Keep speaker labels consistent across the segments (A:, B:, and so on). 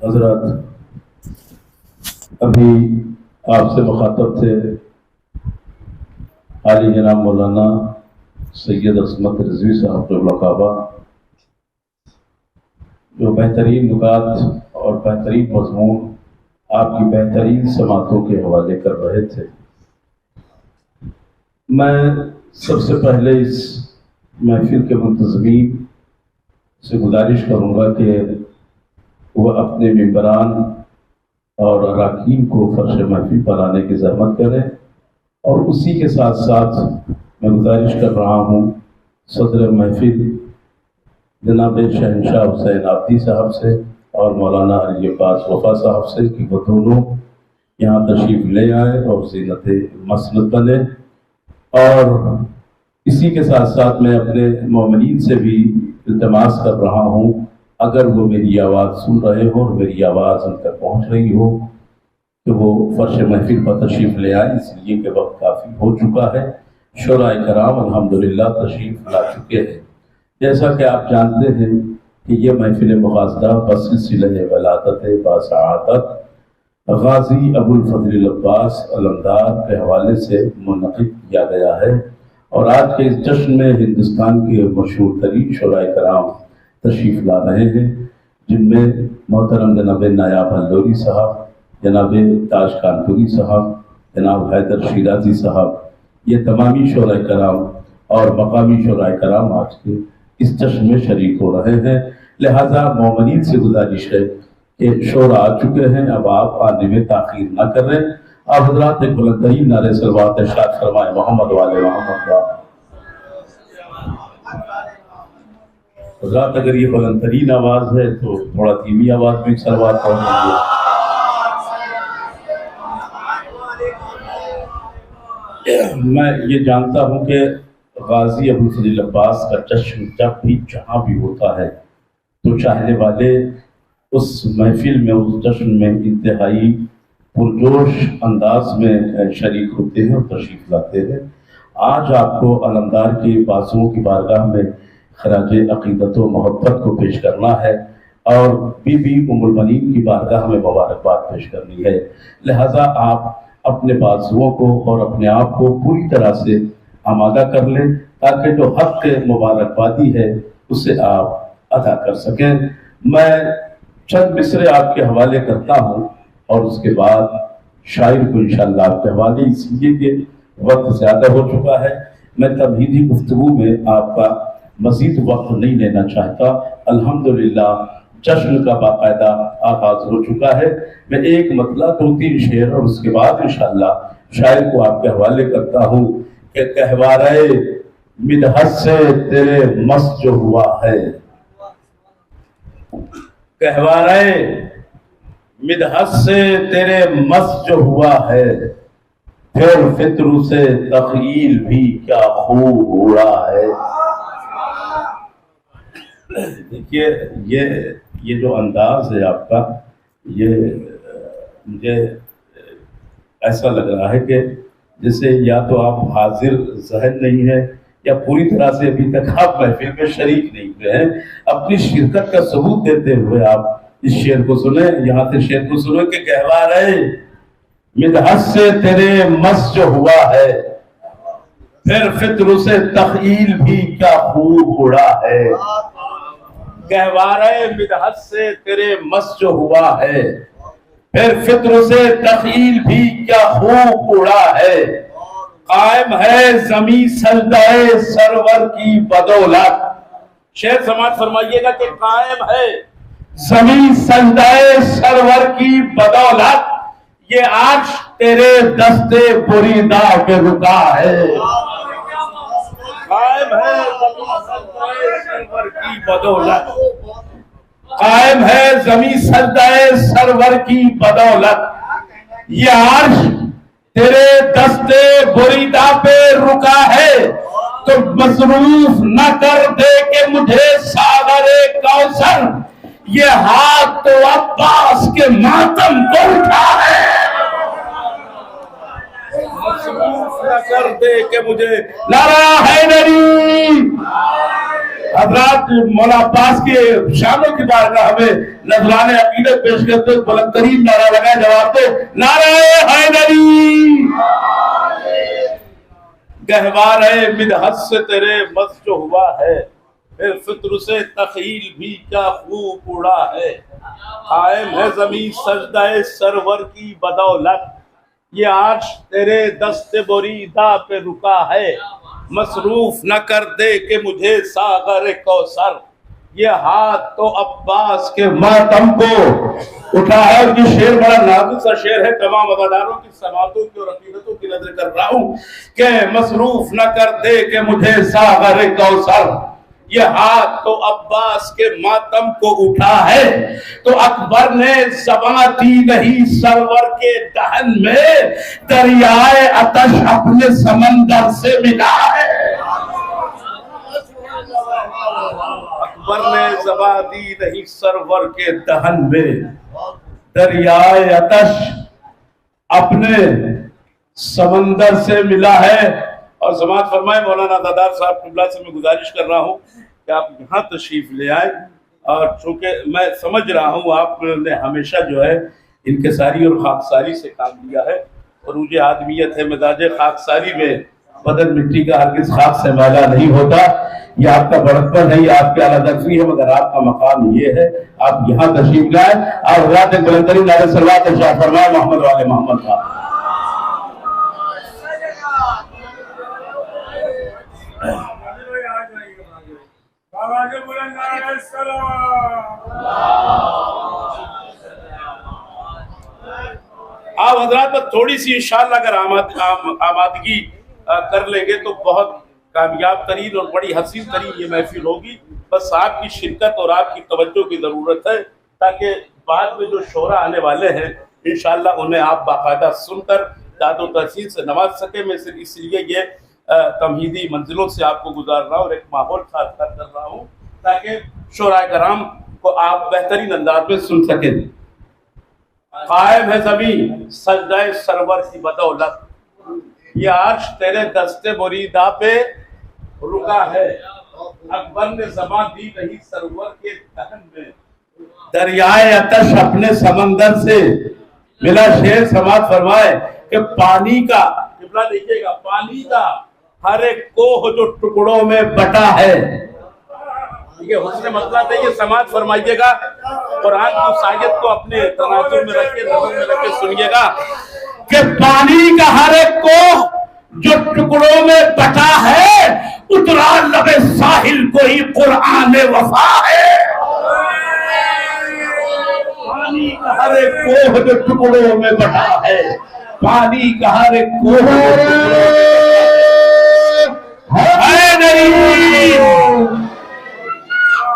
A: حضرات، ابھی آپ سے مخاطب تھے عالی جناب مولانا سید عصمت رضوی صاحب القعبہ، جو بہترین نکات اور بہترین مضمون آپ کی بہترین سماعتوں کے حوالے کر رہے تھے۔ میں سب سے پہلے اس محفل کے منتظمین سے گزارش کروں گا کہ وہ اپنے ممبران اور اراکین کو فرش محفل پر آنے کی زحمت کریں، اور اسی کے ساتھ ساتھ میں گزارش کر رہا ہوں صدر محفل جناب شہنشاہ حسین آبدی صاحب سے اور مولانا علی عباس وفا صاحب سے کہ وہ دونوں یہاں تشریف لے آئیں اور زینت مسند بنے۔ اور اسی کے ساتھ ساتھ میں اپنے مومنین سے بھی التماس کر رہا ہوں، اگر وہ میری آواز سن رہے ہوں اور میری آواز ان تک پہنچ رہی ہو کہ وہ فرش محفل پر تشریف لے آئیں، اس لیے کہ وقت کافی ہو چکا ہے۔ شعراء کرام الحمدللہ تشریف لا چکے ہیں۔ جیسا کہ آپ جانتے ہیں کہ یہ محفل مغازدہ بسلسلہ ولادت باسعادت غازی ابو الفضل العباس علمدار کے حوالے سے منعقد کیا گیا ہے، اور آج کے اس جشن میں ہندوستان کے مشہور ترین شعراء کرام تشریف لا رہے ہیں، جن میں محترم جناب نایاب الوری صاحب، جناب تاج کانپوری صاحب، جناب حیدر شیرازی صاحب، یہ تمامی شعراء کرام اور مقامی شعراء کرام آج کے اس جشن میں شریک ہو رہے ہیں۔ لہذا مومنین سے گزارش ہے کہ شعراء آ چکے ہیں، اب آپ آنے میں تاخیر نہ کر رہے۔ آپ حضرات ایک بلند ترین نعرے صلوات ارشاد فرمائے محمد والے محمد۔ حضرات اگر یہ بلند ترین آواز ہے تو تھوڑا دھیمی آواز میں صلوات پڑھ لیجیے۔ میں یہ جانتا ہوں کہ غازی ابو الفضل عباس کا جشن جب بھی جہاں بھی ہوتا ہے تو چاہنے والے اس محفل میں، اس جشن میں انتہائی پرجوش انداز میں شریک ہوتے ہیں اور تشریف لاتے ہیں۔ آج آپ کو علمدار کے بازوؤں کی بارگاہ میں خراج عقیدت و محبت کو پیش کرنا ہے، اور بی بی ام المنین کی بارگاہ میں مبارکباد پیش کرنی ہے۔ لہذا آپ اپنے بازوؤں کو اور اپنے آپ کو پوری طرح سے آمادہ کر لیں تاکہ جو حق مبارکبادی ہے اسے آپ ادا کر سکیں۔ میں چند مصرے آپ کے حوالے کرتا ہوں اور اس کے بعد شاعر کو انشاءاللہ آپ کے حوالے، اس لیے کہ وقت زیادہ ہو چکا ہے۔ میں تمہیدی گفتگو میں آپ کا مزید وقت نہیں لینا چاہتا۔ الحمدللہ جشن کا باقاعدہ آغاز ہو چکا ہے۔ میں ایک مطلع 2-3 شعر اور اس کے بعد انشاءاللہ شاعر کو آپ کے حوالے کرتا ہوں کہ گہوارے مدحت سے تیرے مس جو ہوا ہے، گہوارے مدحت سے تیرے مس جو ہوا ہے، پھر فطر سے تخیل بھی کیا خوب اڑا ہے۔ دیکھیے یہ جو انداز ہے آپ کا، یہ مجھے ایسا لگ رہا ہے کہ جیسے یا تو آپ حاضر ذہن نہیں ہیں یا پوری طرح سے ابھی تک آپ محفل میں شریک نہیں ہوئے ہیں۔ اپنی شرکت کا ثبوت دیتے ہوئے آپ اس شعر کو سنیں، یہاں سے شعر کو سنیں کہ گہوارے مدحت سے تیرے مس جو ہوا ہے، پھر فطر سے تخیل بھی کیا خوب اڑا ہے۔ گہوارے مدحت سے تیرے مس جو ہوا ہے، پھر فطر سے تخیل بھی کیا خوب اڑا ہے۔ قائم ہے زمیں سجدہ سرور کی بدولت، شعر سماعت فرمائیے گا کہ قائم ہے زمیں سجدہ سرور کی بدولت، یہ عرش تیرے دستے بریدہ پہ رکا ہے۔ قائم ہے زمیں سجدہ سرور کی بدولت، قائم ہے زمیں سجدہ سرور کی بدولت، یہ عرش تیرے دستے بریدہ پہ رکا ہے۔ تو مصروف نہ کر دے کہ مجھے ساغر کوثر، یہ ہاتھ تو عباس کے ماتم کو اٹھا ہے۔ مصروف نہ کر دے کہ مجھے نعرہ حیدری، حضرات مولا عباس کے شانوں کی بارگاہ میں نذرانِ عقیدت پیش کرتے بلند ترین نعرہ لگائے، جواب دے نعرہ حیدری۔ گہوارِ مدحت سے تیرے مس جو ہوا ہے، پھر فطر سے تخیل بھی کیا خوب اڑا ہے۔ قائم ہے زمین سجدہ سرور کی بدولت، یہ عرش تیرے دست بریدہ پہ رکا ہے۔ مصروف نہ کر دے کہ مجھے ساغر کوثر، یہ ہاتھ تو عباس کے ماتم کو اٹھا ہے۔ اور یہ شعر بڑا نازک سا شعر ہے، تمام عزاداروں کی سماعتوں کی اور عقیدتوں کی نظر کر رہا ہوں کہ مصروف نہ کر دے کہ مجھے ساغر کوثر، یہ ہاتھ تو عباس کے ماتم کو اٹھا ہے۔ تو اکبر نے زباں دی نہیں سرور کے دہن میں، دریائے آتش اپنے سمندر سے ملا ہے۔ اکبر نے زباں دی نہیں سرور کے دہن میں، دریائے آتش اپنے سمندر سے ملا ہے۔ اور سماعت فرمائے مولانا عزادار صاحب قبلہ سے میں گزارش کر رہا ہوں کہ آپ یہاں تشریف لے آئیں، اور چونکہ میں سمجھ رہا ہوں آپ نے ہمیشہ جو ہے انکساری اور خاکساری سے کام لیا ہے، اور مجھے آدمیت ہے، مزاج خاکساری میں بدن مٹی کا ہرگز خاک سے میلا نہیں ہوتا۔ یہ آپ کا بڑکپن ہے، یہ آپ کی اعلیٰ درجی ہے، مگر آپ کا مقام یہ ہے آپ یہاں تشریف لائیں اور حضرات بلندترین نعرہ صلوات ارشاد فرمائے محمد والے محمد کا۔ آپ حضرات پر تھوڑی سی انشاءاللہ اگر آمادگی کر لیں گے تو بہت کامیاب ترین اور بڑی حسین ترین یہ محفل ہوگی۔ بس آپ کی شرکت اور آپ کی توجہ کی ضرورت ہے، تاکہ بعد میں جو شعراء آنے والے ہیں انشاءاللہ انہیں آپ باقاعدہ سن کر داد و تحسین سے نواز سکیں۔ میں صرف اس لیے یہ تمہیدی منزلوں سے آپ کو گزار رہا ہوں اور ایک ماحول ساتھ کر رہا ہوں تاکہ شعراء کرام کو آپ بہترین انداز میں سن سکیں۔ قائم ہے زمین سجدہ سرور کی بدولت، یہ عرش تیرے دست بریدہ پہ رکا ہے۔ اکبر نے زباں دی نہیں سرور کے دہن میں، دریائے آتش اپنے سمندر سے ملا۔ شعر سماعت فرمائے کہ پانی کا قبلہ دیکھیے گا، پانی کا ہر ایک کوہ جو ٹکڑوں میں بٹا ہے۔ یہ حسن مطلب ہے، یہ سماعت فرمائیے گا، قرآن کی سائیت کو اپنے تناظر میں رکھ کے نظر میں رکھ کے سنیے گا کہ پانی کا ہر ایک کوہ جو ٹکڑوں میں بٹا ہے، اترا لب ساحل کوئی قرآن وفا ہے۔ پانی کا ہر ایک کوہ جو ٹکڑوں میں بٹا ہے، پانی کا ہر ایک کوہ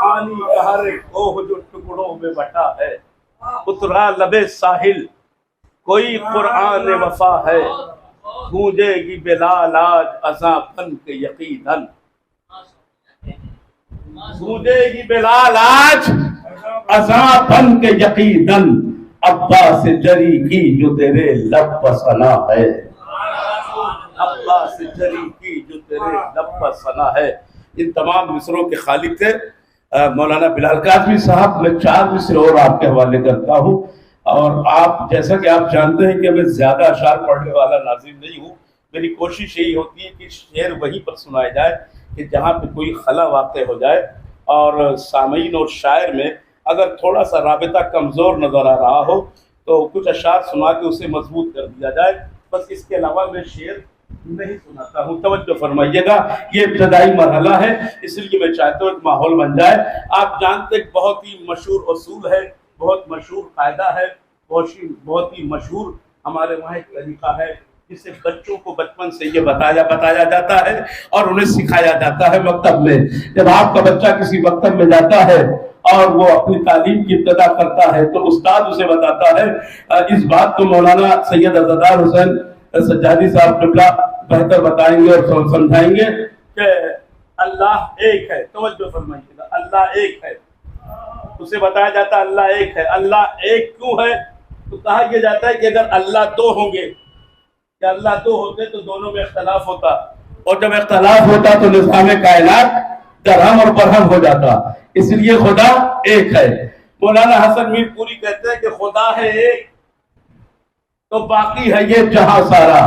A: پانی کا ہر ایک کوہ جو ٹکڑوں میں بٹا ہے، اترا لب ساحل کوئی قرآن وفا ہے۔ گونجے گی بلال آج اذاں بن کے یقیناً، گونجے گی بلال آج اذاں بن کے یقیناً، عباس جری کی جو تیرے لب پر ثنا ہے، عباس جری کی جو تیرے لب پر ثنا ہے۔ ان تمام مصروں کے خالق تھے مولانا بلال کاظمی صاحب۔ میں 4 مصر اور آپ کے حوالے کرتا ہوں، اور آپ جیسا کہ آپ جانتے ہیں کہ میں زیادہ اشعار پڑھنے والا ناظم نہیں ہوں۔ میری کوشش یہی ہوتی ہے کہ شعر وہیں پر سنائے جائے کہ جہاں پہ کوئی خلا واقع ہو جائے، اور سامعین اور شاعر میں اگر تھوڑا سا رابطہ کمزور نظر آ رہا ہو تو کچھ اشعار سنا کے اسے مضبوط کر دیا جائے۔ بس اس کے علاوہ میں شعر نہیں سناتا ہوں، توجہ فرمائیے گا، یہ ابتدائی مرحلہ ہے، اس لیے میں چاہتا ہوں ایک ماحول بن جائے۔ آپ جانتے ہیں بہت ہی مشہور اصول ہے، بہت مشہور قاعدہ ہے، بہت ہی مشہور ہمارے وہاں ایک طریقہ ہے جسے بچوں کو بچپن سے یہ بتایا جاتا ہے اور انہیں سکھایا جاتا ہے مکتب میں۔ جب آپ کا بچہ کسی مکتب میں جاتا ہے اور وہ اپنی تعلیم کی ابتدا کرتا ہے تو استاد اسے بتاتا ہے، اس بات کو مولانا سید عزادار حسین سجادی صاحب قبلہ بہتر بتائیں گے اور سمجھائیں گے کہ اللہ ایک ہے۔ توجہ فرمائیے گا، اللہ ایک ہے، اسے بتایا جاتا ہے اللہ ایک ہے۔ اللہ ایک کیوں ہے؟ تو کہا یہ جاتا ہے کہ اگر اللہ 2 ہوں گے، کہ اللہ 2 ہوتے تو دونوں میں اختلاف ہوتا، اور جب اختلاف ہوتا تو نظام کائنات درہم اور برہم ہو جاتا. اس لیے خدا ایک ہے. مولانا حسن میر پوری کہتے ہیں کہ خدا ہے ایک تو باقی ہے یہ جہاں سارا.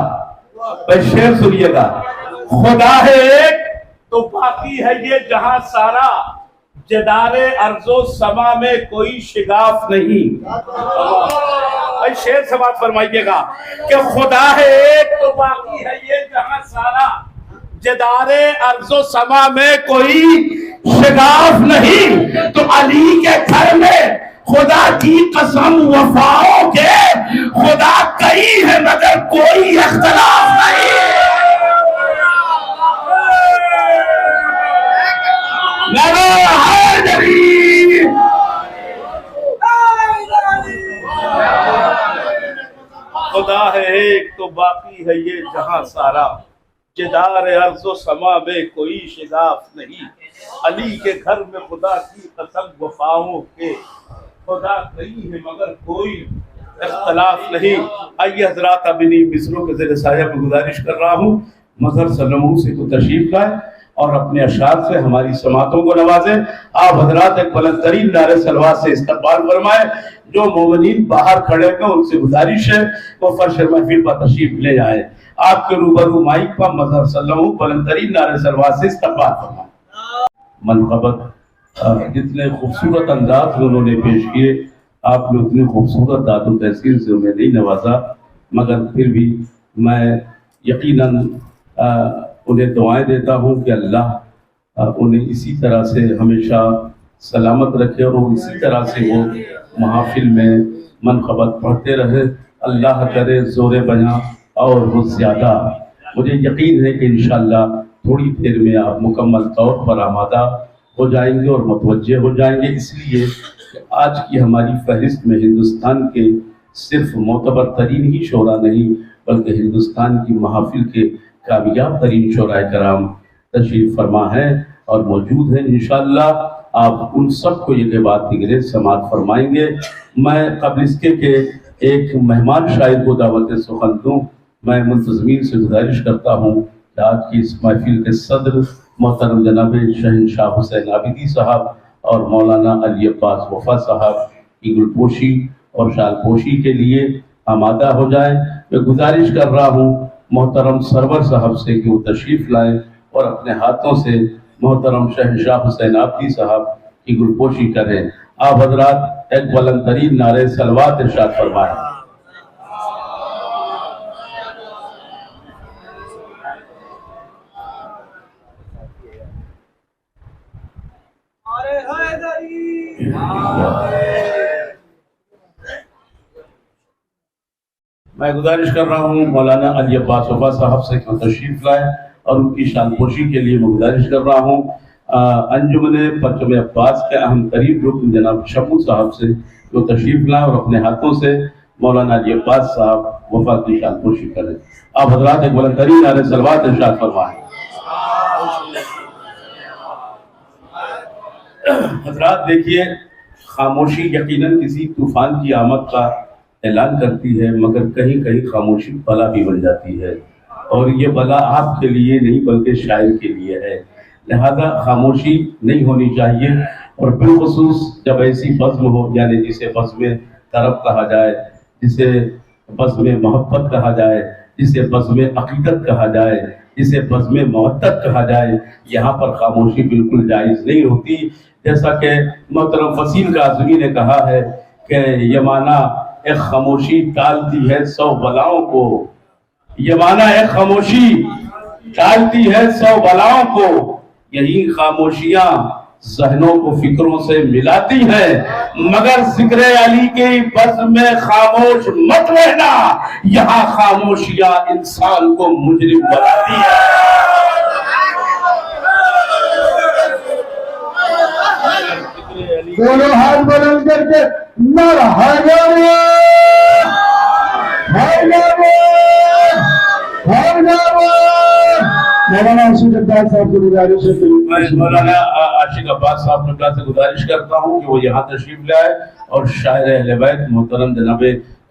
A: بھائی شعر سنیے گا. خدا ہے ایک تو باقی ہے یہ جہاں سارا، جدار ارض و سما میں کوئی شگاف نہیں. بھائی شعر سماعت فرمائیے گا کہ خدا ہے ایک تو باقی ہے یہ جہاں سارا، جدار ارض و سما میں کوئی شگاف نہیں. تو علی کے گھر میں خدا کی قسم وفاؤں کے خدا کئی ہے مگر کوئی اختلاف نہیں. خدا ہے ایک تو باقی ہے یہ جہاں سارا، جدار ارض و سما میں کوئی شگاف نہیں. علی کے گھر میں خدا کی قسم وفاؤں کے خدا کئی ہے مگر کوئی اختلاف نہیں. آئیے حضرات اب انہی مصروں کے زیر سایہ میں گزارش کر رہا ہوں مظہر سلموں سے کو تشریف لائے اور اپنے اشعار سے ہماری سماعتوں کو نوازیں. آپ حضرات ایک بلند ترین نعرہ صلوات سے استقبال فرمائیں. جو مومنین باہر کھڑے ہیں ان سے گزارش ہے وہ فرش محفل پر تشریف لے جائیں. آپ کے روبرو مائک پر مظہر سلموں بلند ترین نعرہ صلوات سے استقبال فرمائیں. منقبت جتنے خوبصورت انداز میں انہوں نے پیش کیے، آپ نے اتنی خوبصورت داد و تحسین سے انہیں نہیں نوازا، مگر پھر بھی میں یقیناً انہیں دعائیں دیتا ہوں کہ اللہ انہیں اسی طرح سے ہمیشہ سلامت رکھے اور وہ اسی طرح سے وہ محافل میں منقبت پڑھتے رہے. اللہ کرے زور بیاں اور وہ زیادہ. مجھے یقین ہے کہ انشاءاللہ تھوڑی دیر میں آپ مکمل طور پر آمادہ ہو جائیں گے اور متوجہ ہو جائیں گے، اس لیے کہ آج کی ہماری فہرست میں ہندوستان کے صرف معتبر ترین ہی شعراء نہیں بلکہ ہندوستان کی محافل کے کامیاب ترین شعراء کرام تشریف فرما ہے اور موجود ہیں. انشاءاللہ آپ ان سب کو یہ بات دیگرے سماعت فرمائیں گے. میں قبل اس کے کہ ایک مہمان شاعر کو دعوت سخن دوں، میں منتظمین سے گزارش کرتا ہوں کہ آج کی اس محفل کے صدر محترم جناب شہنشاہ حسین عابدی صاحب اور مولانا علی عباس وفا صاحب کی گل پوشی اور شال پوشی کے لیے آمادہ ہو جائیں. میں گزارش کر رہا ہوں محترم سرور صاحب سے کہ وہ تشریف لائیں اور اپنے ہاتھوں سے محترم شہنشاہ حسین عابدی صاحب کی گل پوشی کریں. آپ حضرات ایک بلند ترین نعرہ صلوات ارشاد فرمائیں. میں گزارش کر رہا ہوں مولانا علی عباس وفا صاحب سے کہ تشریف لائیں اور ان کی شان پوشی کے لیے میں گزارش کر رہا ہوں انجمن پرچم عباس کے اہم ترین رکن جناب شمو صاحب سے جو تشریف لائیں اور اپنے ہاتھوں سے مولانا علی عباس صاحب وفا کی شان پوشی کریں. آپ حضرات ایک بلند ترین نعرہ صلوات ارشاد فرمائیں. حضرات دیکھیے، خاموشی یقیناً کسی طوفان کی آمد کا اعلان کرتی ہے، مگر کہیں کہیں خاموشی بلا بھی بن جاتی ہے، اور یہ بلا آپ کے لیے نہیں بلکہ شاعر کے لیے ہے. لہذا خاموشی نہیں ہونی چاہیے، اور بالخصوص جب ایسی بزم ہو، یعنی جسے بزم طرب کہا جائے، جسے بزم محبت کہا جائے، جسے بزم عقیدت کہا جائے، جسے بزم مودت کہا جائے، یہاں پر خاموشی بالکل جائز نہیں ہوتی. جیسا کہ محترم وسیم کاظمی نے کہا ہے کہ یہ معنی ایک خاموشی ٹالتی ہے 100 بلاؤں کو، یہ معنی ایک خاموشی ٹالتی ہے 100 بلاؤں کو، یہی خاموشیاں ذہنوں کو فکروں سے ملاتی ہیں، مگر ذکر علی کی بزم میں خاموش مت رہنا، یہاں خاموشیاں انسان کو مجرم بناتی ہیں.
B: دونوں ہاتھ بلند کر کے مولانا عاشق عباس صاحب کو گزارش ہے.
A: میں مولانا عاشق عباس صاحب سے گزارش کرتا ہوں کہ وہ یہاں تشریف لائے، اور شاعر اہل بیت محترم جناب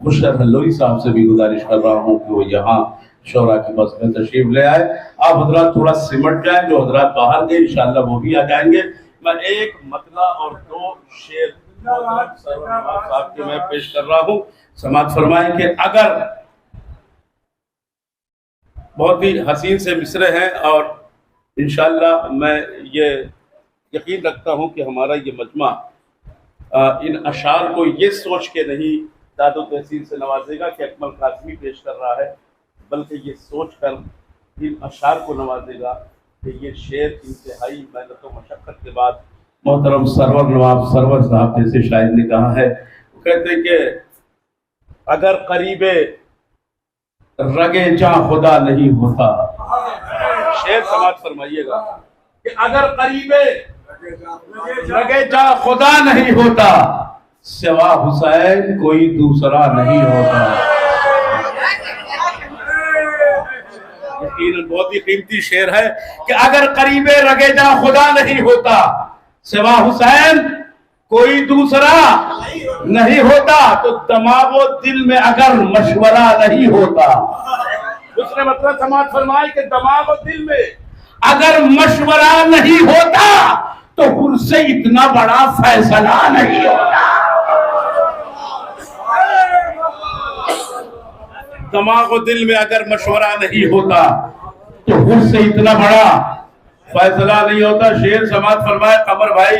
A: خسرو حلوئی صاحب سے بھی گزارش کر رہا ہوں کہ وہ یہاں شورا کی بس میں تشریف لے آئے. آپ حضرات تھوڑا سمٹ جائیں, جو حضرات باہر گئے انشاءاللہ وہ بھی آ جائیں گے. میں ایک مطلع اور دو شعر صاحب کے میں پیش کر رہا ہوں. سماعت فرمائیں کہ اگر بہت ہی حسین سے مصرے ہیں, اور انشاءاللہ میں یہ یقین رکھتا ہوں کہ ہمارا یہ مجمع ان اشعار کو یہ سوچ کے نہیں داد و تحسین سے نوازے گا کہ اکمل قاسمی پیش کر رہا ہے, بلکہ یہ سوچ کر ان اشعار کو نوازے گا کہ یہ شعر انتہائی محنت و مشقت کے بعد محترم سرور نواب سرور صاحب جیسے شاعر نے کہا ہے. وہ کہتے ہیں کہ اگر قریب رگے جاں خدا نہیں ہوتا, شعر سماعت فرمائیے گا کہ اگر قریب رگے جاں خدا نہیں ہوتا, سوا حسین کوئی دوسرا نہیں ہوتا. یقیناً بہت ہی قیمتی شعر ہے کہ اگر قریب رگے جاں خدا نہیں ہوتا, سوا حسین کوئی دوسرا نہیں ہوتا, تو دماغ و دل میں اگر مشورہ نہیں ہوتا. اس نے مطلب سماعت فرمائی کہ دماغ و دل میں اگر مشورہ نہیں ہوتا تو خود سے اتنا بڑا فیصلہ نہیں ہوتا. دماغ و دل میں اگر مشورہ نہیں ہوتا تو خود سے اتنا بڑا فیصلہ نہیں ہوتا. شعر سماعت فرمائے قمر بھائی,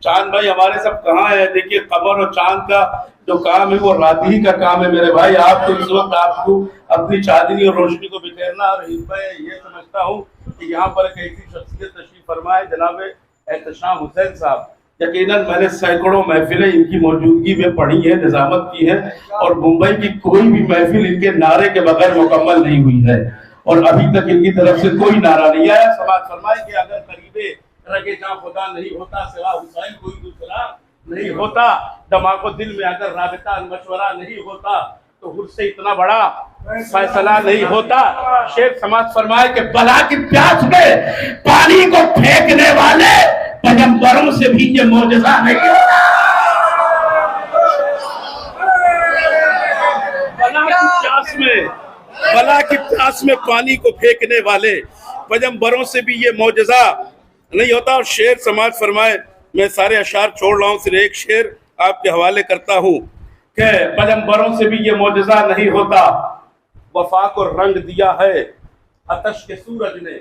A: چاند بھائی ہمارے سب کہاں ہیں؟ دیکھیے قمر اور چاند کا جو کام ہے وہ رات ہی کا کام ہے میرے بھائی. آپ تو اس وقت آپ کو اپنی چادری اور روشنی کو بکھیرنا, اور میں یہ سمجھتا ہوں کہ یہاں پر ایک ایسی شخصیت تشریف فرمائے جناب احتشام حسین صاحب. یقیناً میں نے سینکڑوں محفلیں ان کی موجودگی میں پڑھی ہیں, نظامت کی ہے, اور ممبئی کی کوئی بھی محفل ان کے نعرے کے بغیر مکمل نہیں ہوئی ہے, اور ابھی تک ان کی طرف سے کوئی نعرہ نہیں آیا. سماعت فرمائے کہ اگر قریبے رگے جاں خدا نہیں ہوتا, سوا حسین کوئی دوسرا نہیں ہوتا, دماغ و دل میں اگر رابطہ مشورہ نہیں ہوتا تو خود سے اتنا بڑا فیصلہ نہیں ہوتا. شیخ سماعت فرمائے کہ بلا کی پیاس میں پانی کو پھینکنے والے پیغمبروں سے بھی یہ معجزہ نہیں ہوتا. بلا کی پیاس میں پانی کو پھینکنے والے پیغمبروں سے بھی یہ معجزہ نہیں ہوتا. اور شعر سماعت فرمائے, میں سارے اشعار چھوڑ رہا ہوں, صرف ایک شعر آپ کے حوالے کرتا ہوں کہ پیغمبروں سے بھی یہ معجزہ نہیں ہوتا. وفا کو رنگ دیا ہے آتش کے سورج نے.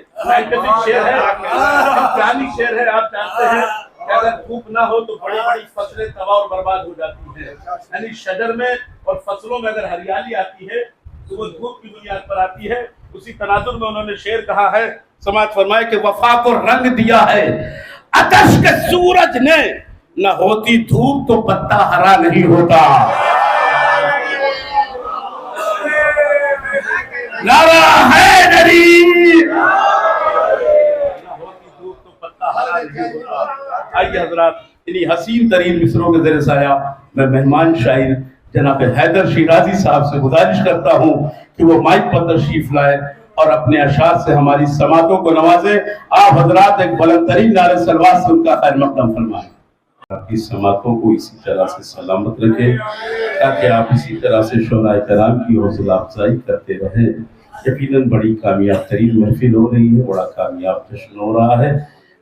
A: شعر ہے, امکانی شعر ہے. آپ جانتے ہیں کہ اگر دھوپ نہ ہو تو بڑی بڑی فصلیں تباہ اور برباد ہو جاتی ہیں. یعنی شجر میں اور فصلوں میں اگر ہریالی آتی ہے تو وہ دھوپ کی بنیاد پر آتی ہے. اسی تناظر میں انہوں نے شعر کہا ہے, سماعت فرمائے کہ وفا کو رنگ دیا ہے آتش کے سورج نے, نہ ہوتی دھوپ تو پتا ہرا نہیں ہوتا. نعرہ حیدری, نہ ہوتی دھوپ تو پتا ہرا نہیں ہوتا. آئیے حضرات, انہی حسین ترین مصروں کے زیر سایہ میں مہمان شاعر جناب حیدر شیرازی صاحب سے گزارش کرتا ہوں کہ وہ مائک پر تشریف لائے اور اپنے اشعار سے ہماری سماعتوں کو نوازے. آپ حضرات ایک بلند ترین نعرہ سلوات سے ان کا خیر مقدم فرمائیں. آپ کی سماعتوں کو اسی طرح سے سلامت رکھیں تاکہ آپ اسی طرح سے شہدائے کرام کی حوصلہ افزائی کرتے رہیں. یقیناً بڑی کامیاب ترین محفل ہو رہی ہے, بڑا کامیاب جشن ہو رہا ہے.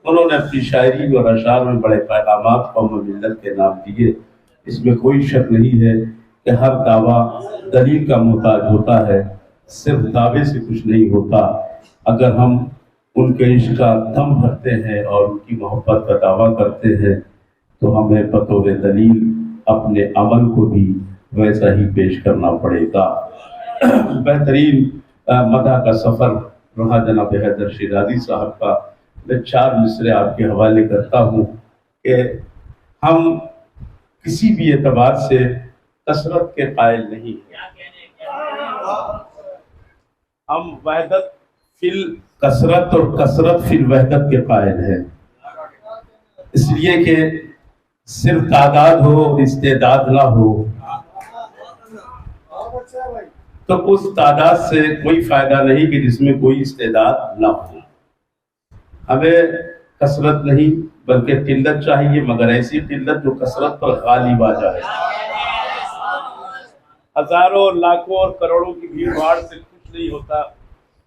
A: انہوں نے اپنی شاعری اور اشعار میں بڑے پیغامات قوم و ملت کے نام دیے. اس میں کوئی شک نہیں ہے کہ ہر دعویٰ دلیل کا محتاج ہوتا ہے, صرف دعوے سے کچھ نہیں ہوتا. اگر ہم ان کے عشق کا دم بھرتے ہیں اور ان کی محبت کا دعویٰ کرتے ہیں تو ہمیں بطور دلیل اپنے عمل کو بھی ویسا ہی پیش کرنا پڑے گا. بہترین مدح کا سفر رہا جناب حیدر شیرازی صاحب کا. میں 4 مصرے آپ کے حوالے کرتا ہوں کہ ہم کسی بھی اعتبار سے کثرت کے قائل نہیں ہیں. ہم وحدت فی الکثرت اور کثرت فی الوحدت کے قائل ہیں. اس لیے کہ صرف تعداد ہو اور استعداد نہ ہو تو اس تعداد سے کوئی فائدہ نہیں کہ جس میں کوئی استعداد نہ ہو. ہمیں کثرت نہیں بلکہ قلت چاہیے, مگر ایسی قلت جو کثرت پر غالب آ جائے. ہزاروں لاکھوں اور کروڑوں کی بھیڑ بھاڑ سے کچھ نہیں ہوتا.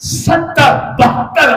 A: 70-72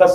A: 10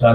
A: 4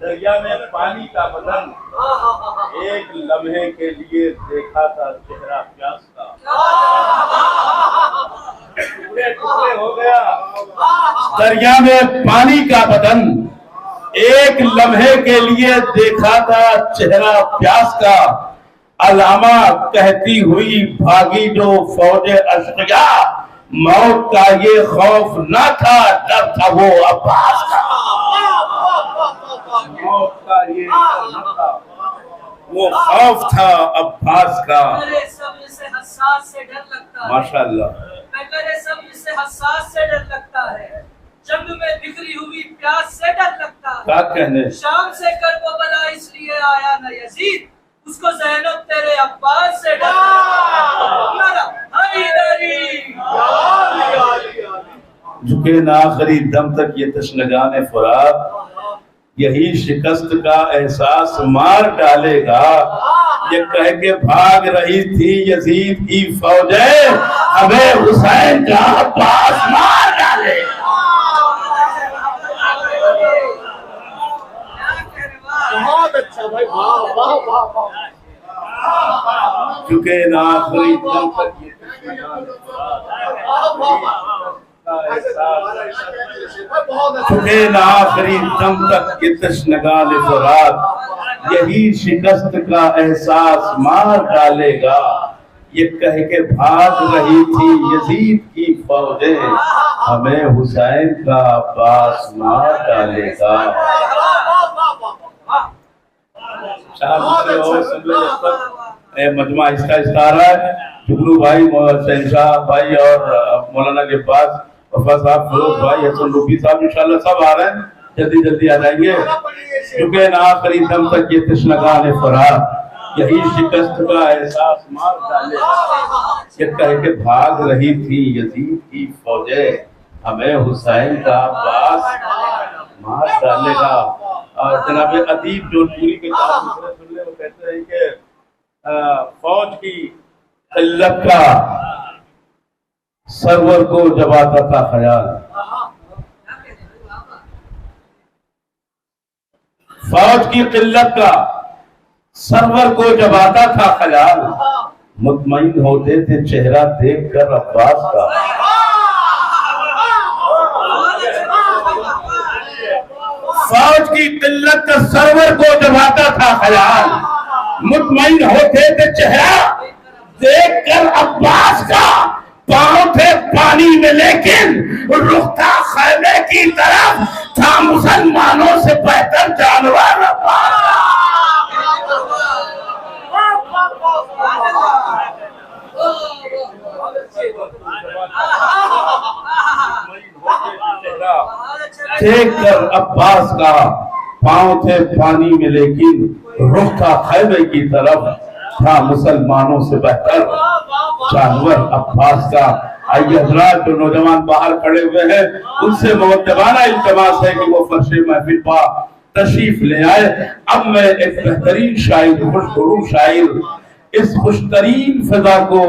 A: دریا میں پانی کا بدن، ایک لمحے کے لیے دیکھا تھا چہرہ پیاس کا، ٹکڑے ٹکڑے ہو گیا دریا میں پانی کا بدن، ایک لمحے کے لیے دیکھا تھا چہرہ پیاس کا، علامہ کہتی ہوئی بھاگی جو فوج اشقیاء، موت کا یہ خوف نہ تھا، ڈر تھا وہ عباس کا، موت کا یہ ڈر نہ تھا، وہ خوف تھا عباس کا۔
C: میرے صبر سے حساس سے ڈر لگتا ہے،
A: ماشاءاللہ،
C: میرے صبر سے حساس سے ڈر لگتا ہے، جنگ میں بکھری ہوئی پیاس سے ڈر لگتا ہے،
A: کیا کہنے
C: شام سے کرب و بلا اس لیے آیا نہ یزید، اس کو زینب تیرے عباس سے ڈر لگتا ہے۔
A: جھکے نہ آخری دم تک یہ تشنگان فرات، یہی شکست کا احساس مار ڈالے گا، یہ کہہ کے بھاگ رہی تھی یزید کی فوجیں، ہمیں حسین کا عباس مار ڈالے گا۔
B: بہت اچھا بھائی، واہ واہ واہ واہ۔
A: جھکے نہ آخری دم تک یہ تشنگان جھکے نہ آخری دم تک یہ تشنگان فرات، یہی شکست کا احساس مار ڈالے گا، یہ کہہ کے بھاگ رہی تھی یزید کی فوجیں، ہمیں حسین کا عباس مار ڈالے گا۔ مجمع اس کا استعارہ ہے، جگلو بھائی، شہنشاہ بھائی اور مولانا کے پاس وفا صاحب، فیروز بھائی، حسن روبی صاحب، انشاءاللہ سب آ رہے ہیں، جلدی جلدی آ جائیں گے۔ کیونکہ نہ آخری دم تک یہ تشنگان فرات، یہی شکست کا احساس مار ڈالے گا، یہ کہہ کے بھاگ رہی تھی یزید کی فوجیں، ہمیں حسین کا عباس مار ڈالے گا۔ اور جناب ادیب جو پوری کتاب سن لے، وہ کہتے ہیں کہ فوج کی قلت کا سرور کو جب آتا تھا خیال، فوج کی قلت کا سرور کو جب آتا تھا خیال، مطمئن ہوتے تھے چہرہ دیکھ کر عباس کا۔ فوج کی قلت کا سرور کو جب آتا تھا خیال، مطمئن ہوتے تھے چہرہ دیکھ کر عباس کا، پاؤں تھے پانی میں لیکن رخ تھا خیمے کی طرف، تھا مسلمانوں سے بہتر جانور عباس کا۔ دیکھ کر عباس کا، پاؤں تھے پانی میں لیکن رخ تھا خیمے کی طرف، تھا مسلمانوں سے بہتر جانور عباس کا۔ آئیے حضرات جو نوجوان باہر کھڑے ہوئے ہیں ان سے مؤدبانہ التماس ہے کہ وہ فرش محفل پا تشریف لے آئے۔ اب میں ایک بہترین شاعر، خوشخرو شاعر، اس خوشترین فضا کو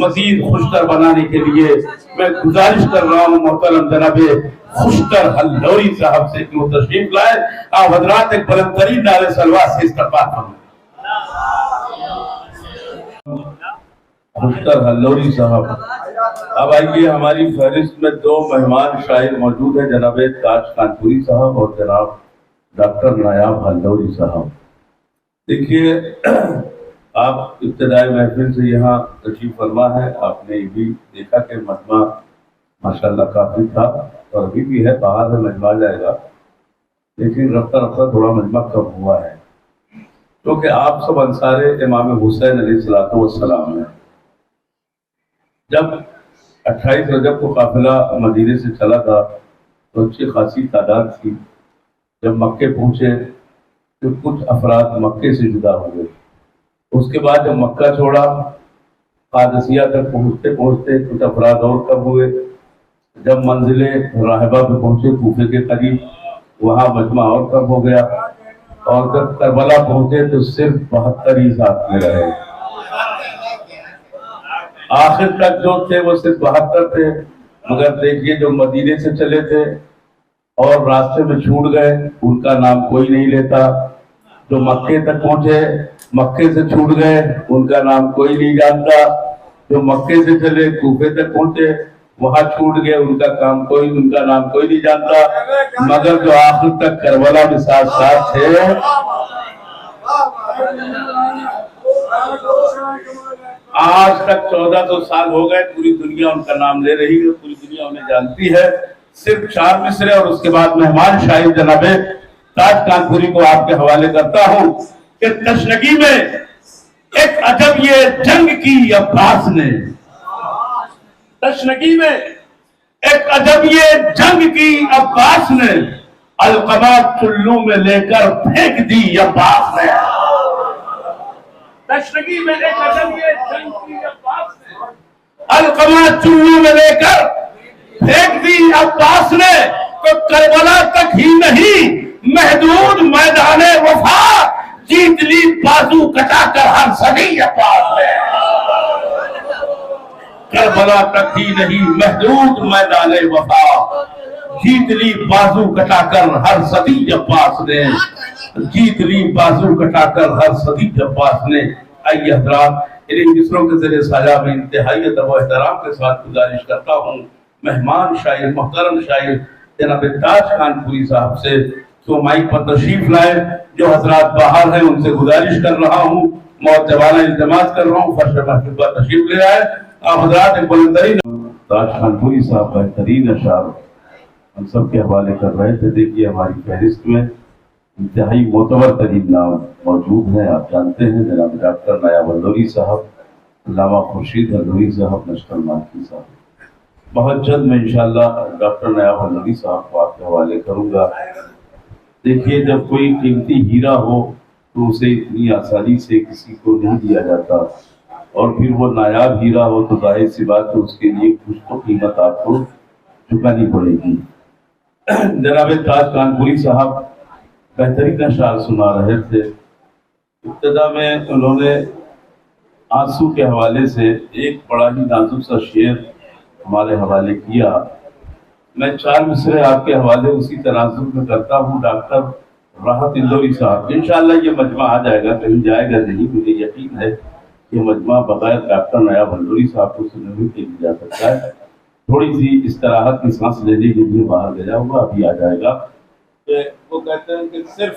A: مزید خوشتر بنانے کے لیے میں گزارش کر رہا ہوں محترم جناب خوشتر ہلوری صاحب سے کہ وہ تشریف لائے۔ آپ حضرات ایک بلند ترین نعرہ صلوات سے استقبال کریں۔ خوشتر ہلوری صاحب، اب آئیے ہماری فہرست میں دو مہمان شاعر موجود ہیں، جناب تاج کانپوری صاحب اور جناب ڈاکٹر نایاب ہلوری صاحب۔ دیکھیے آپ ابتدائی محفل سے یہاں تشریف فرما ہے، آپ نے یہ بھی دیکھا کہ مجمع ماشاءاللہ کافی تھا اور ابھی بھی ہے، باہر میں مجمع جائے گا، لیکن رفتہ رفتہ تھوڑا مجمع کم ہوا ہے کیونکہ آپ سب انصار امام حسین علیہ السلام ہیں۔ جب 28 رجب کو قافلہ مدینے سے چلا تھا تو اچھی خاصی تعداد تھی، جب مکے پہنچے تو کچھ افراد مکے سے جدا ہو گئے، اس کے بعد جب مکہ چھوڑا قادسیہ تک پہنچتے پہنچتے کچھ افراد اور کم ہوئے، جب منزل راہبہ پہ پہنچے کوفے کے قریب وہاں مجمع اور کم ہو گیا، اور جب کربلا پہنچے تو صرف 72 ہی ساتھ میں رہے، آخر تک جو تھے وہ صرف 72 تھے، مگر دیکھیے جو مدینے سے چلے تھے اور راستے میں چھوٹ گئے ان کا نام کوئی نہیں لیتا، جو مکے تک پہنچے مکے سے چھوٹ گئے ان کا نام کوئی نہیں جانتا، جو مکے سے چلے کوفے تک پہنچے وہاں چھوٹ گئے ان کا نام کوئی نہیں جانتا، مگر جو آخر تک کربلا میں ساتھ ساتھ تھے آج تک 1400 سال ہو گئے، پوری دنیا ان کا نام لے رہی ہے، پوری دنیا انہیں جانتی ہے۔ صرف 4 مصرے اور اس کے بعد مہمان شاعر جناب تاج کانپوری کو آپ کے حوالے کرتا ہوں کہ تشنگی میں ایک عجب یہ جنگ کی عباس نے، تشنگی میں ایک عجب یہ جنگ کی عباس نے، القمہ چلو میں لے کر پھینک دی عباس نے، تشنگی میں ایک عجب یہ جنگ کی عباس نے، القمہ چلو میں لے کر پھینک دی عباس نے، تو کربلا تک ہی نہیں محدود میدان وفا جیت لی بازو کٹا کر ہر صدی عباس نے، کربلا تک ہی نہیں محدود میدان وفا جیت لی بازو کٹا کر ہر صدی عباس نے، جیت لی بازو کٹا کر ہر صدی عباس نے۔ آئیے حضرات انہیں مصروں کے ذریعے ساجہ میں انتہائی ادب و احترام کے ساتھ گزارش کرتا ہوں مہمان شاعر محترم شاعر جناب تاج کانپوری صاحب سے تو مائک پر تشریف لائے، جو حضرات باہر ہیں ان سے گزارش کر رہا ہوں، معتبانہ التماس کر رہا ہوں فرش محفل پر تشریف لے آئے۔ آپ حضرات ایک بلندترین تاج کانپوری صاحب بہترین اشعار ہم سب کے حوالے کر رہے تھے۔ دیکھیے ہماری فہرست میں انتہائی معتبر ترین نام موجود ہیں، آپ جانتے ہیں جناب ڈاکٹر نایاب النوری صاحب، علامہ خورشید النوری صاحب، نشتر مالکی صاحب۔ بہت جلد میں انشاءاللہ ڈاکٹر نایاب النوری صاحب کو آپ کے حوالے کروں گا۔ دیکھیے جب کوئی قیمتی ہیرا ہو تو اسے اتنی آسانی سے کسی کو نہیں دیا جاتا، اور پھر وہ نایاب ہیرا ہو تو ظاہر سی بات ہے اس کے لیے کچھ تو قیمت آپ کو چکانی پڑے گی۔ جناب تاج کانپوری صاحب بہترین اشعار سنا رہے تھے۔ ابتدا میں انہوں نے آنسو کے حوالے سے ایک بڑا ہی نازک سا شعر ہمارے حوالے کیا۔ میں 4 مصرے آپ کے حوالے اسی تناظر میں کرتا ہوں ڈاکٹر راحت اندوری صاحب۔ انشاءاللہ یہ مجمع آ جائے گا، کہیں جائے گا نہیں، مجھے یقین ہے یہ مجمع بغیر ڈاکٹر نایاب النوری صاحب کو سنے ہوئے نہیں جا سکتا ہے۔ تھوڑی سی استراحت کی سانس لینے کے لیے باہر گیا ہوا، ابھی آ جائے گا۔ کہ وہ کہتے ہیں کہ صرف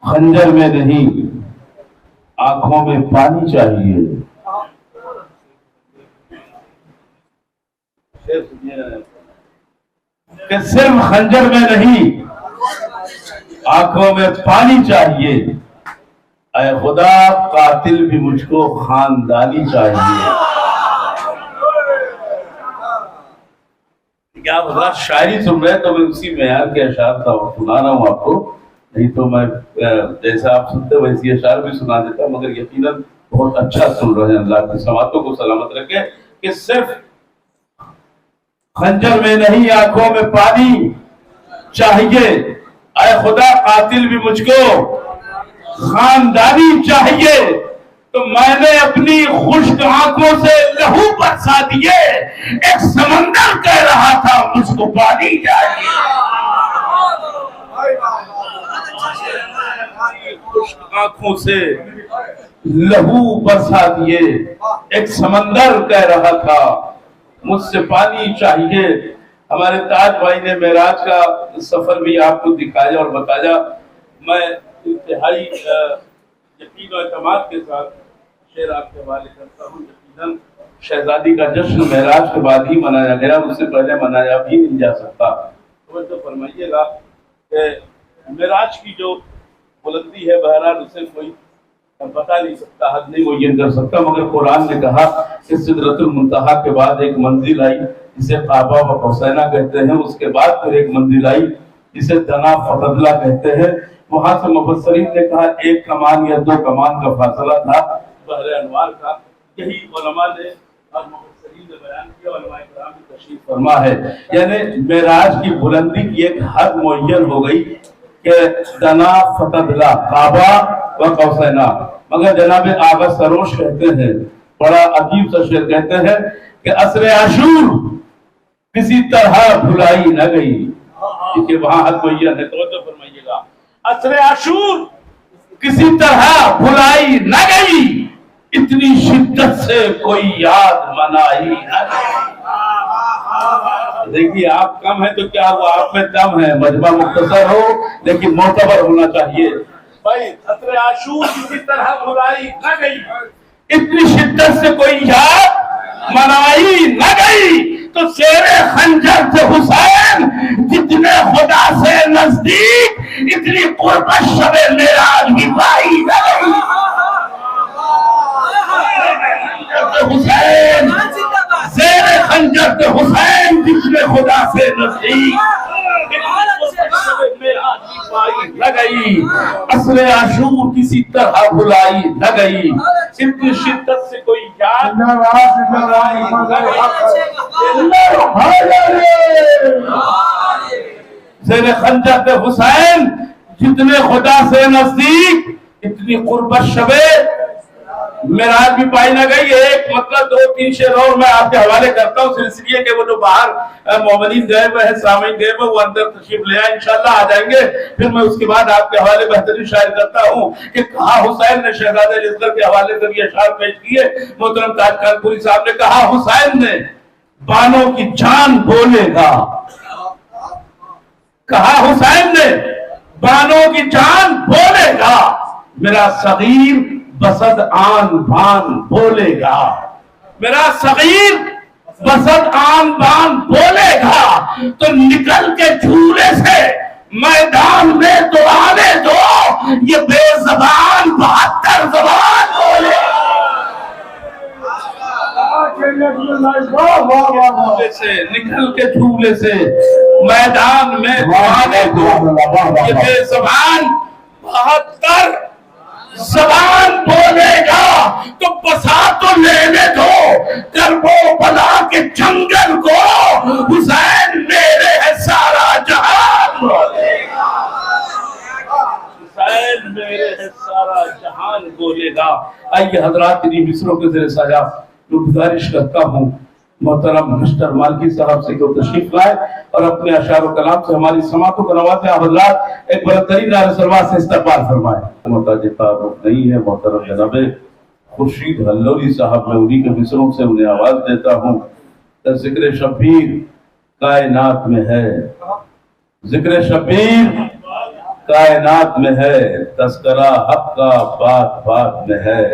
A: خنجر میں نہیں آنکھوں میں پانی چاہیے، کہ صرف خنجر میں نہیں آنکھوں میں پانی چاہیے، اے خدا قاتل بھی مجھ کو خاندانی چاہیے۔ کیا حضرات شاعری سن رہے تو میں اسی معیار کے اشعار سنا رہا ہوں آپ کو، نہیں تو میں جیسا آپ سنتے ویسی اشعار بھی سنا دیتا، مگر یقیناً بہت اچھا سن رہے ہیں، اللہ کی سماعتوں کو سلامت رکھے۔ کہ صرف خنجر میں نہیں آنکھوں میں پانی چاہیے، اے خدا قاتل بھی مجھ کو خاندانی چاہیے، تو میں نے اپنی خشک آنکھوں سے لہو برسا دیے، ایک سمندر کہہ رہا تھا مجھ کو پانی چاہیے۔ خشک آنکھوں سے لہو برسا دیے، ایک سمندر کہہ رہا تھا مجھ سے پانی چاہیے۔ ہمارے تاج بھائی نے معراج کا سفر بھی آپ کو دکھایا اور بتایا۔ میں انتہائی یقین و اعتماد کے ساتھ شعر آپ کے حوالے کرتا ہوں۔ یقیناً شہزادی کا جشن معراج کے بعد ہی منایا گیا، اس سے پہلے منایا بھی نہیں جا سکتا۔ توجہ فرمائیے گا کہ معراج کی جو بلندی ہے بہرحال اسے کوئی بتا نہیں سکتا، حد نہیں معین کر سکتا، مگر قرآن نے کہا کہ سدرۃ المنتہا کے بعد ایک منزل آئی جسے قعبہ و قوسینہ کہتے ہیں، اس کے بعد پھر ایک منزل آئی جسے دنا فتدلہ کہتے ہیں۔ وہاں سے مفسرین نے کہا ایک کمان یا 2 کمان کا فاصلہ تھا بحر انوار کا۔ یہی علماء نے اور مفسرین نے بیان کیا، علماء کرام نے تشریح فرما ہے، یعنی معراج کی بلندی کی ایک حد معین ہو گئی کہ دنا فتدلہ کعبہ و قوسینہ۔ مگر جناب آغا سروش کہتے ہیں، بڑا عجیب سا شعر کہتے ہیں کہ عصر عاشور کسی طرح بھلائی نہ گئی. دیکھیے وہاں حد معین ہے, توجہ فرمائیے گا. عصر عاشور کسی طرح بھلائی نہ گئی, اتنی شدت سے کوئی یاد منائی نہ گئی. دیکھیے آپ کم ہے تو کیا ہوا, آپ میں دم ہے. مجمع مختصر ہو لیکن معتبر ہونا چاہیے. بھائی عصر عاشور کسی طرح بھلائی نہ گئی, اتنی شدت سے کوئی یاد منائی نہ گئی. تو شیر خنجر سے حسین جتنے خدا سے نزدیک, اتنی قربت شب معراج بھی پائی نہ گئی. حسین زیر خنجر سے حسین جتنے خدا سے نزدیک, نہ گئی. عصر عاشور کسی طرح بھلائی نہ گئی, اتنی شدت سے کوئی یاد زیر خنجر سے حسین جتنے خدا سے نزدیک, اتنی قربت شب معراج بھی پائی نہ گئی. ایک مطلب 2-3 شعر اور میں آپ کے حوالے کرتا ہوں, اس لیے کہ وہ جو باہر مومنین گئے ہوئے ہیں, سامعین گئے ہوئے, وہ اندر تشریف لے آئے, انشاءاللہ آ جائیں گے. پھر میں اس کے بعد آپ کے حوالے بہترین شاعر کرتا ہوں کہ کہا حسین نے شہزادہ اصغر کے حوالے سے یہ اشعار پیش کیے. محترم تاج کانپوری صاحب نے کہا حسین نے بانوں کی جان بولے گا, کہا حسین نے بانوں کی جان بولے گا, میرا صغیر بسد آن بان بولے گا, میرا صغیر بسد آن بان بولے گا. تو نکل کے جھولے سے میدان میں تو آنے دو, یہ بے زبان 72 زبان بولے گا. نکل کے جھولے سے میدان میں تو آنے دو, یہ بے زبان 72 زبان بولے گا. تو بسا تو لینے دو کربلا کے جنگل کو, حسین میرے ہے سارا جہان بولے گا, حسین میرے ہے سارا جہان بولے گا. آئیے حضرات انہی مصروں کے زیر سایہ میں گزارش کرتا ہوں محترم مسٹر مالکی صاحب سے کہ تشریف لائے اور اپنے اشعار و کلام سے ہماری سماعتوں کو نوازیں. آپ حضرات ایک بلندترین نعرہ سلوات سے استقبال فرمائیں. محتاج تعارف نہیں ہے محترم جناب خورشید ہلوری صاحب, میں انہی کے مصروں سے انہیں آواز دیتا ہوں. ذکر شبیر کائنات میں ہے, ذکر شبیر کائنات میں ہے, تذکرہ حق کا بات بات میں ہے,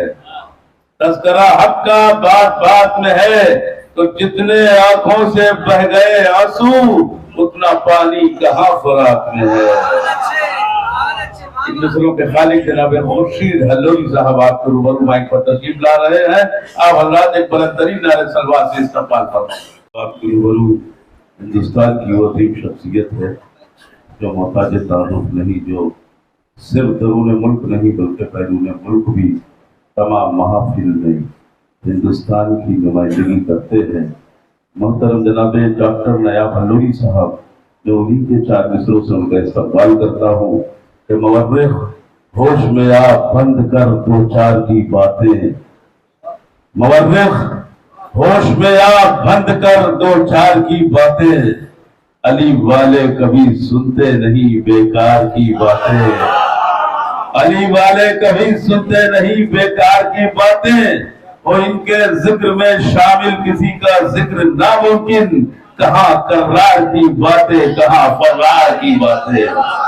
A: تذکرہ حق کا بات بات میں ہے. تو جتنے آنکھوں سے بہ گئے آنسو, اتنا پانی کہاں فراق میں ہے. ان مصروں کے خالق جناب خورشید ہلوری صاحب آپ کے روبرو مائک پر تشریف لا رہے ہیں. آپ حضرات ایک بلندترین نعرہ سلوات سے استقبال فرمائیں. آپ کے روبرو ہندوستان کی وہ عظیم شخصیت ہے جو محتاج تعارف نہیں, جو صرف درون ملک نہیں بلکہ بیرون ملک بھی تمام محافل میں ہندوستان کی نمائندگی کرتے ہیں. محترم جناب ڈاکٹر نیاب ہلوری صاحب, جو انہی کے 4 مصروں سے ان کا استقبال کرتا ہوں کہ مورخ ہوش میں آ بند کر 2-4 کی باتیں, مورخ ہوش میں آ بند کر 2-4 کی باتیں, علی والے کبھی سنتے نہیں بیکار کی باتیں, علی والے کبھی سنتے نہیں بیکار کی باتیں. اور ان کے ذکر میں شامل کسی کا ذکر ناممکن, کہاں کرار کی باتیں کہاں فرار کی باتیں.